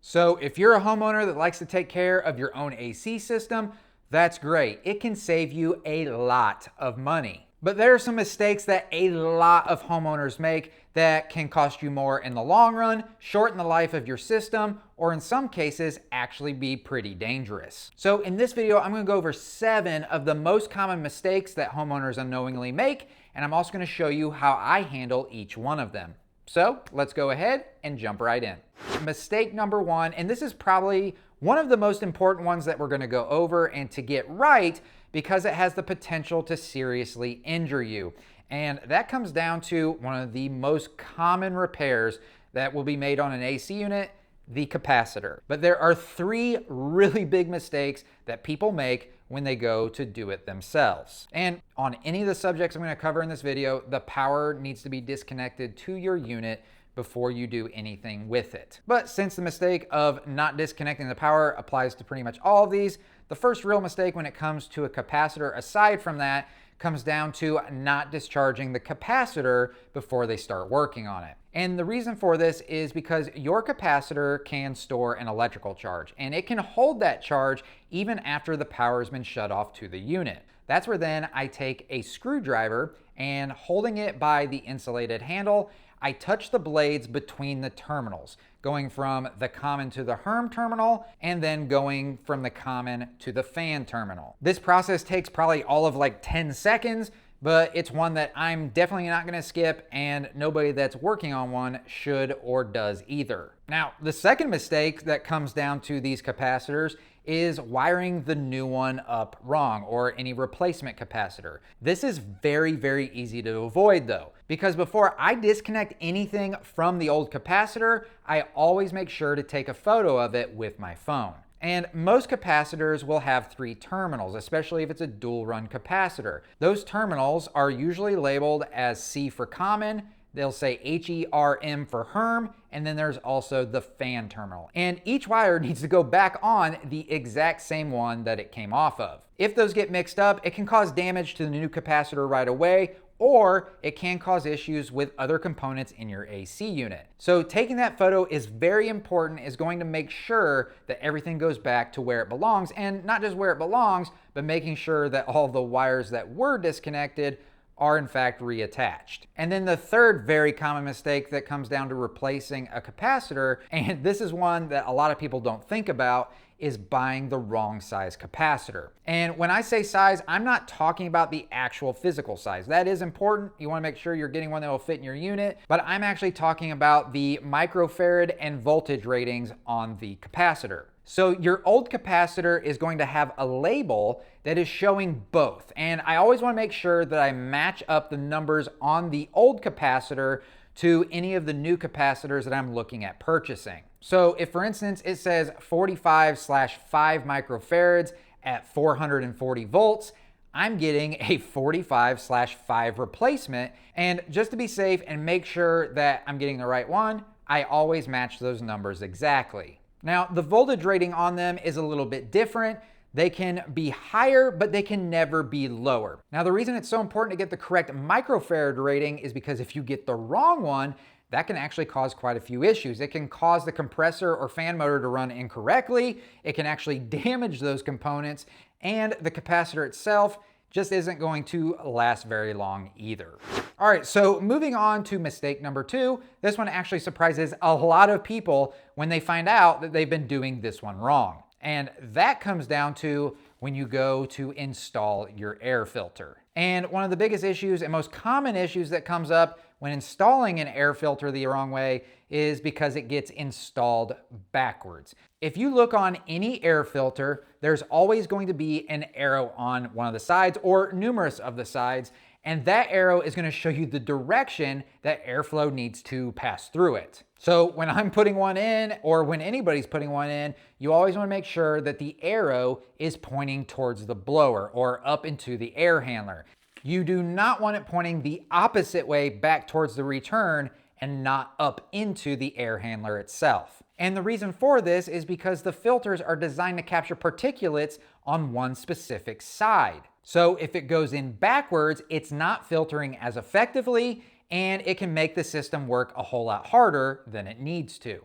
So if you're a homeowner that likes to take care of your own AC system, that's great. It can save you a lot of money. But there are some mistakes that a lot of homeowners make that can cost you more in the long run, shorten the life of your system, or in some cases actually be pretty dangerous. So in this video, I'm going to go over 7 of the most common mistakes that homeowners unknowingly make, and I'm also going to show you how I handle each one of them. So let's go ahead and jump right in. Mistake number 1, and this is probably one of the most important ones that we're going to go over and to get right because it has the potential to seriously injure you. And that comes down to one of the most common repairs that will be made on an AC unit, the capacitor. But there are 3 really big mistakes that people make when they go to do it themselves. And on any of the subjects I'm going to cover in this video, the power needs to be disconnected to your unit before you do anything with it. But since the mistake of not disconnecting the power applies to pretty much all of these, the first real mistake when it comes to a capacitor, aside from that, comes down to not discharging the capacitor before they start working on it. And the reason for this is because your capacitor can store an electrical charge, and it can hold that charge even after the power has been shut off to the unit. That's where then I take a screwdriver and, holding it by the insulated handle, I touch the blades between the terminals, going from the common to the HERM terminal and then going from the common to the fan terminal. This process takes probably all of like 10 seconds, but it's one that I'm definitely not going to skip, and nobody that's working on one should or does either. Now, the second mistake that comes down to these capacitors is wiring the new one up wrong, or any replacement capacitor. This is very, very easy to avoid though, because before I disconnect anything from the old capacitor, I always make sure to take a photo of it with my phone. And most capacitors will have 3 terminals, especially if it's a dual run capacitor. Those terminals are usually labeled as C for common, they'll say HERM for HERM, and then there's also the fan terminal. And each wire needs to go back on the exact same one that it came off of. If those get mixed up, it can cause damage to the new capacitor right away, or it can cause issues with other components in your AC unit. So taking that photo is very important, is going to make sure that everything goes back to where it belongs, and not just where it belongs, but making sure that all the wires that were disconnected are in fact reattached. And then the third very common mistake that comes down to replacing a capacitor, and this is one that a lot of people don't think about, is buying the wrong size capacitor. And when I say size, I'm not talking about the actual physical size. That is important. You want to make sure you're getting one that will fit in your unit, but I'm actually talking about the microfarad and voltage ratings on the capacitor. So your old capacitor is going to have a label that is showing both. And I always want to make sure that I match up the numbers on the old capacitor to any of the new capacitors that I'm looking at purchasing. So if, for instance, it says 45/5 microfarads at 440 volts, I'm getting a 45/5 replacement. And just to be safe and make sure that I'm getting the right one, I always match those numbers exactly. Now, the voltage rating on them is a little bit different. They can be higher, but they can never be lower. Now, the reason it's so important to get the correct microfarad rating is because if you get the wrong one, that can actually cause quite a few issues. It can cause the compressor or fan motor to run incorrectly. It can actually damage those components, and the capacitor itself just isn't going to last very long either. All right, so moving on to mistake number 2. This one actually surprises a lot of people when they find out that they've been doing this one wrong. And that comes down to when you go to install your air filter. And one of the biggest issues and most common issues that comes up when installing an air filter the wrong way is because it gets installed backwards. If you look on any air filter, there's always going to be an arrow on one of the sides or numerous of the sides, and that arrow is going to show you the direction that airflow needs to pass through it. So when I'm putting one in, or when anybody's putting one in, you always want to make sure that the arrow is pointing towards the blower or up into the air handler. You do not want it pointing the opposite way back towards the return and not up into the air handler itself. And the reason for this is because the filters are designed to capture particulates on one specific side. So if it goes in backwards, it's not filtering as effectively, and it can make the system work a whole lot harder than it needs to.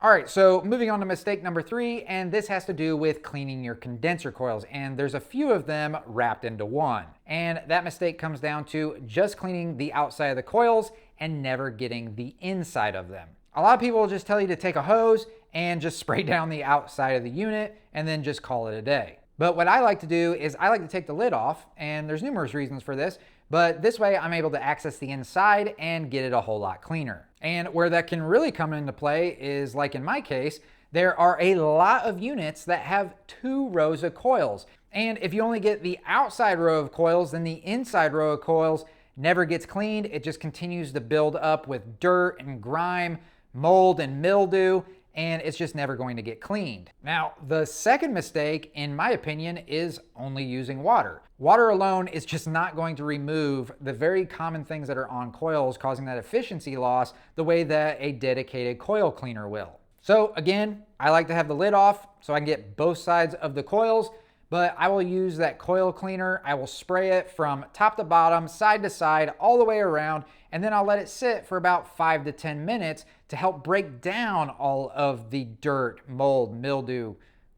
All right, so moving on to mistake number 3, and this has to do with cleaning your condenser coils, and there's a few of them wrapped into one. And that mistake comes down to just cleaning the outside of the coils and never getting the inside of them. A lot of people will just tell you to take a hose and just spray down the outside of the unit and then just call it a day. But what I like to do is I like to take the lid off, and there's numerous reasons for this, but this way I'm able to access the inside and get it a whole lot cleaner. And where that can really come into play is, like in my case, there are a lot of units that have 2 rows of coils. And if you only get the outside row of coils, then the inside row of coils never gets cleaned. It just continues to build up with dirt and grime, mold and mildew, and it's just never going to get cleaned. Now, the second mistake, in my opinion, is only using water. Water alone is just not going to remove the very common things that are on coils, causing that efficiency loss the way that a dedicated coil cleaner will. So again, I like to have the lid off so I can get both sides of the coils, but I will use that coil cleaner. I will spray it from top to bottom, side to side, all the way around, and then I'll let it sit for about 5 to 10 minutes to help break down all of the dirt, mold, mildew,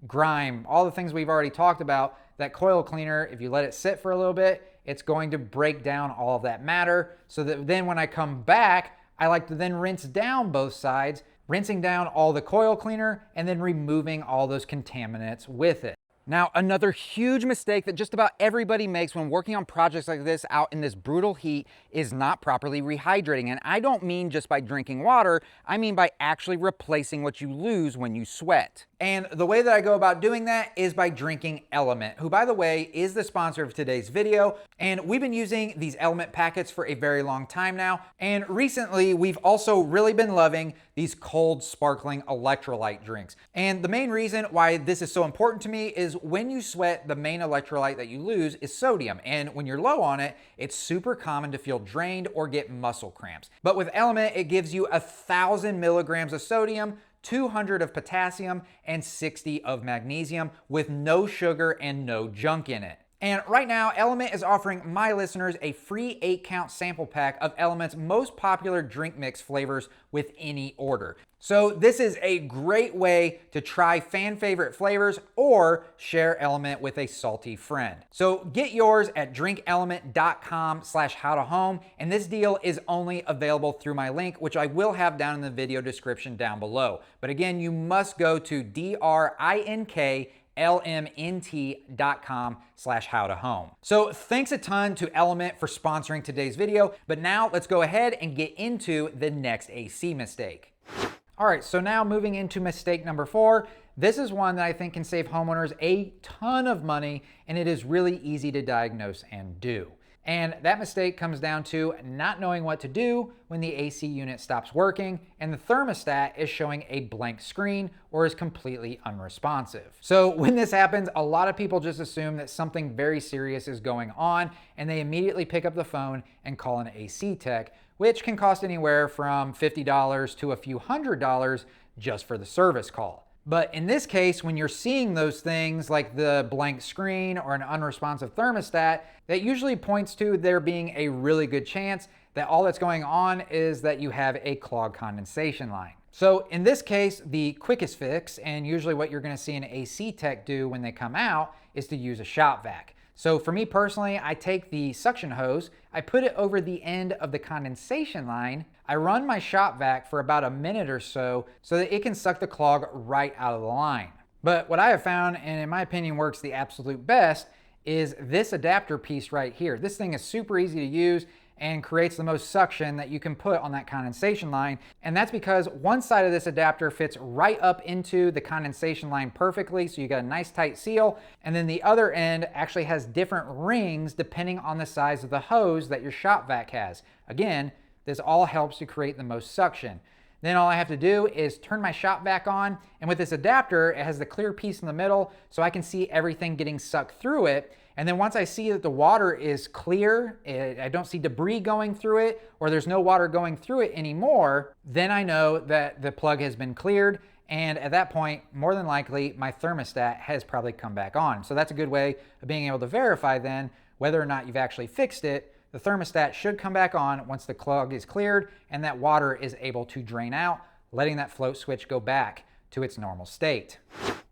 grime, all the things we've already talked about. That coil cleaner, if you let it sit for a little bit, it's going to break down all of that matter, so that then when I come back, I like to then rinse down both sides, rinsing down all the coil cleaner and then removing all those contaminants with it. Now, another huge mistake that just about everybody makes when working on projects like this out in this brutal heat is not properly rehydrating. And I don't mean just by drinking water, I mean by actually replacing what you lose when you sweat. And the way that I go about doing that is by drinking Element, who, by the way, is the sponsor of today's video. And we've been using these Element packets for a very long time now. And recently, we've also really been loving these cold, sparkling electrolyte drinks. And the main reason why this is so important to me is when you sweat, the main electrolyte that you lose is sodium. And when you're low on it, it's super common to feel drained or get muscle cramps. But with Element, it gives you 1,000 milligrams of sodium, 200 of potassium, and 60 of magnesium with no sugar and no junk in it. And right now, Element is offering my listeners a free 8-count sample pack of Element's most popular drink mix flavors with any order. So this is a great way to try fan favorite flavors or share Element with a salty friend. So get yours at drinkelement.com/howtohome, and this deal is only available through my link, which I will have down in the video description down below. But again, you must go to drinklmt.com/howtohome. So thanks a ton to Element for sponsoring today's video, but now let's go ahead and get into the next AC mistake. All right, so now moving into mistake number 4. This is one that I think can save homeowners a ton of money, and it is really easy to diagnose and do. And that mistake comes down to not knowing what to do when the AC unit stops working and the thermostat is showing a blank screen or is completely unresponsive. So when this happens, a lot of people just assume that something very serious is going on, and they immediately pick up the phone and call an AC tech, which can cost anywhere from $50 to a few $100s just for the service call. But in this case, when you're seeing those things like the blank screen or an unresponsive thermostat, that usually points to there being a really good chance that all that's going on is that you have a clogged condensation line. So in this case, the quickest fix, and usually what you're going to see an AC tech do when they come out, is to use a shop vac. So for me personally, I take the suction hose, I put it over the end of the condensation line, I run my shop vac for about a minute or so that it can suck the clog right out of the line. But what I have found, and in my opinion works the absolute best, is this adapter piece right here. This thing is super easy to use and creates the most suction that you can put on that condensation line. And that's because one side of this adapter fits right up into the condensation line perfectly, so you got a nice tight seal. And then the other end actually has different rings depending on the size of the hose that your shop vac has. Again, this all helps to create the most suction. Then all I have to do is turn my shop vac on, and with this adapter, it has the clear piece in the middle so I can see everything getting sucked through it. And then once I see that the water is clear, I don't see debris going through it, or there's no water going through it anymore, then I know that the plug has been cleared. And at that point, more than likely, my thermostat has probably come back on. So that's a good way of being able to verify then whether or not you've actually fixed it. The thermostat should come back on once the clog is cleared and that water is able to drain out letting that float switch go back to its normal state.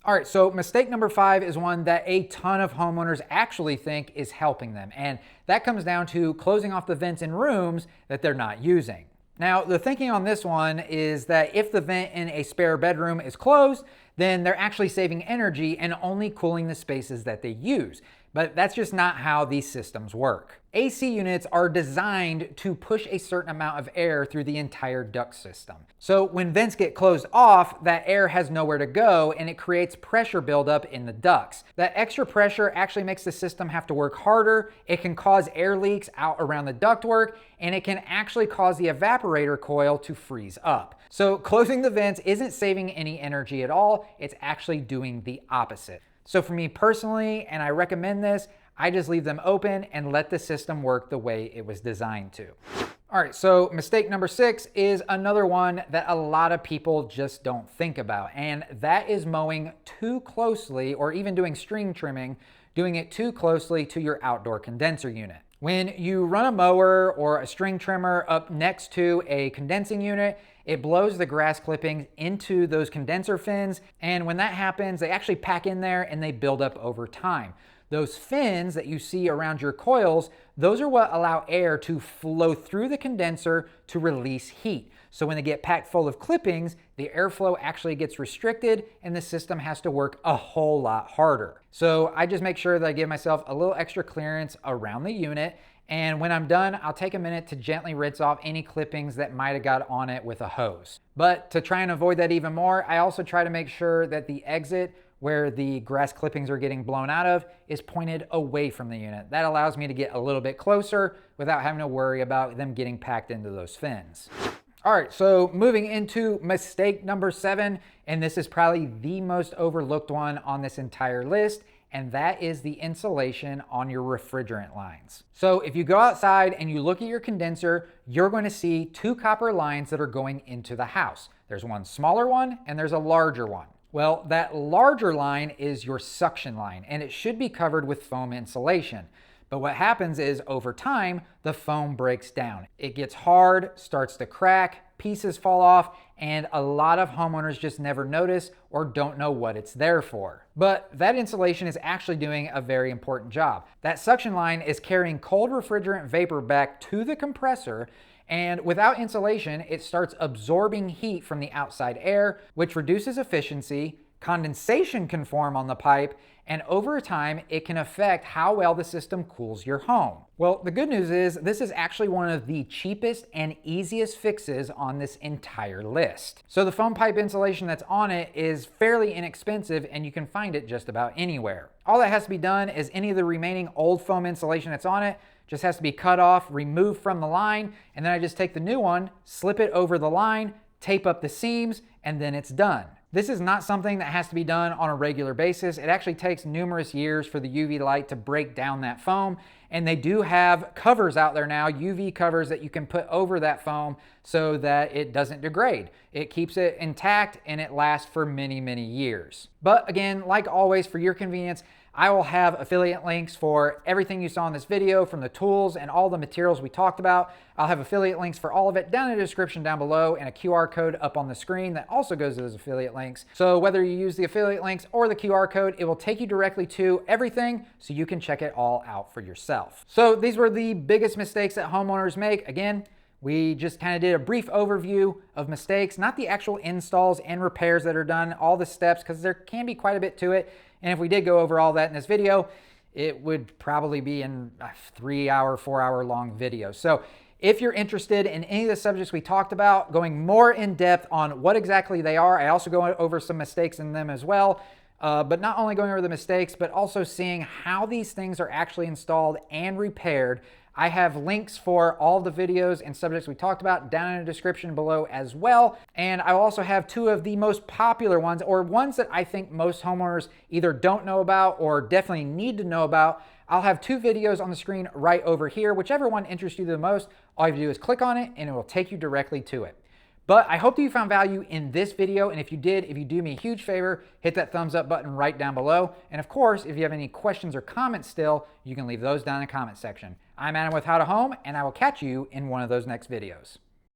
All right, so mistake number 5 is one that a ton of homeowners actually think is helping them, and that comes down to closing off the vents in rooms that they're not using. Now, the thinking on this one is that if the vent in a spare bedroom is closed, then they're actually saving energy and only cooling the spaces that they use. But that's just not how these systems work. AC units are designed to push a certain amount of air through the entire duct system. So when vents get closed off, that air has nowhere to go and it creates pressure buildup in the ducts. That extra pressure actually makes the system have to work harder. It can cause air leaks out around the ductwork, and it can actually cause the evaporator coil to freeze up. So closing the vents isn't saving any energy at all. It's actually doing the opposite. So for me personally, and I recommend this, I just leave them open and let the system work the way it was designed to. All right, so mistake number 6 is another one that a lot of people just don't think about, and that is mowing too closely, or even doing string trimming, doing it too closely to your outdoor condenser unit. When you run a mower or a string trimmer up next to a condensing unit, it blows the grass clippings into those condenser fins, and when that happens, they actually pack in there and they build up over time. Those fins that you see around your coils, those are what allow air to flow through the condenser to release heat. So when they get packed full of clippings, the airflow actually gets restricted and the system has to work a whole lot harder. So I just make sure that I give myself a little extra clearance around the unit, and when I'm done, I'll take a minute to gently rinse off any clippings that might have got on it with a hose. But to try and avoid that even more, I also try to make sure that the exit where the grass clippings are getting blown out of is pointed away from the unit. That allows me to get a little bit closer without having to worry about them getting packed into those fins. All right, so moving into mistake number 7, and this is probably the most overlooked one on this entire list, and that is the insulation on your refrigerant lines. So if you go outside and you look at your condenser, you're going to see 2 copper lines that are going into the house. There's one smaller one and there's a larger one. Well, that larger line is your suction line, and it should be covered with foam insulation. But what happens is over time, the foam breaks down. It gets hard, starts to crack, pieces fall off, and a lot of homeowners just never notice or don't know what it's there for. But that insulation is actually doing a very important job. That suction line is carrying cold refrigerant vapor back to the compressor, and without insulation, it starts absorbing heat from the outside air, which reduces efficiency, condensation can form on the pipe, and over time, it can affect how well the system cools your home. Well, the good news is this is actually one of the cheapest and easiest fixes on this entire list. So the foam pipe insulation that's on it is fairly inexpensive, and you can find it just about anywhere. All that has to be done is any of the remaining old foam insulation that's on it just has to be cut off, removed from the line, and then I just take the new one, slip it over the line, tape up the seams, and then it's done. This is not something that has to be done on a regular basis. It actually takes numerous years for the UV light to break down that foam, and they do have covers out there now, UV covers that you can put over that foam so that it doesn't degrade. It keeps it intact and it lasts for many, many years. But again, like always, for your convenience, I will have affiliate links for everything you saw in this video, from the tools and all the materials we talked about. I'll have affiliate links for all of it down in the description down below, and a QR code up on the screen that also goes to those affiliate links. So whether you use the affiliate links or the QR code, it will take you directly to everything so you can check it all out for yourself. So these were the biggest mistakes that homeowners make. Again, we just kind of did a brief overview of mistakes, not the actual installs and repairs that are done, all the steps, because there can be quite a bit to it. And if we did go over all that in this video, it would probably be in a 3-hour, 4-hour long video. So if you're interested in any of the subjects we talked about, going more in depth on what exactly they are, I also go over some mistakes in them as well. But not only going over the mistakes, but also seeing how these things are actually installed and repaired. I have links for all the videos and subjects we talked about down in the description below as well. And I also have 2 of the most popular ones, or ones that I think most homeowners either don't know about or definitely need to know about. I'll have 2 videos on the screen right over here. Whichever one interests you the most, all you have to do is click on it and it will take you directly to it. But I hope that you found value in this video, and if you did, if you do me a huge favor, hit that thumbs up button right down below. And of course, if you have any questions or comments still, you can leave those down in the comment section. I'm Adam with How to Home, and I will catch you in one of those next videos.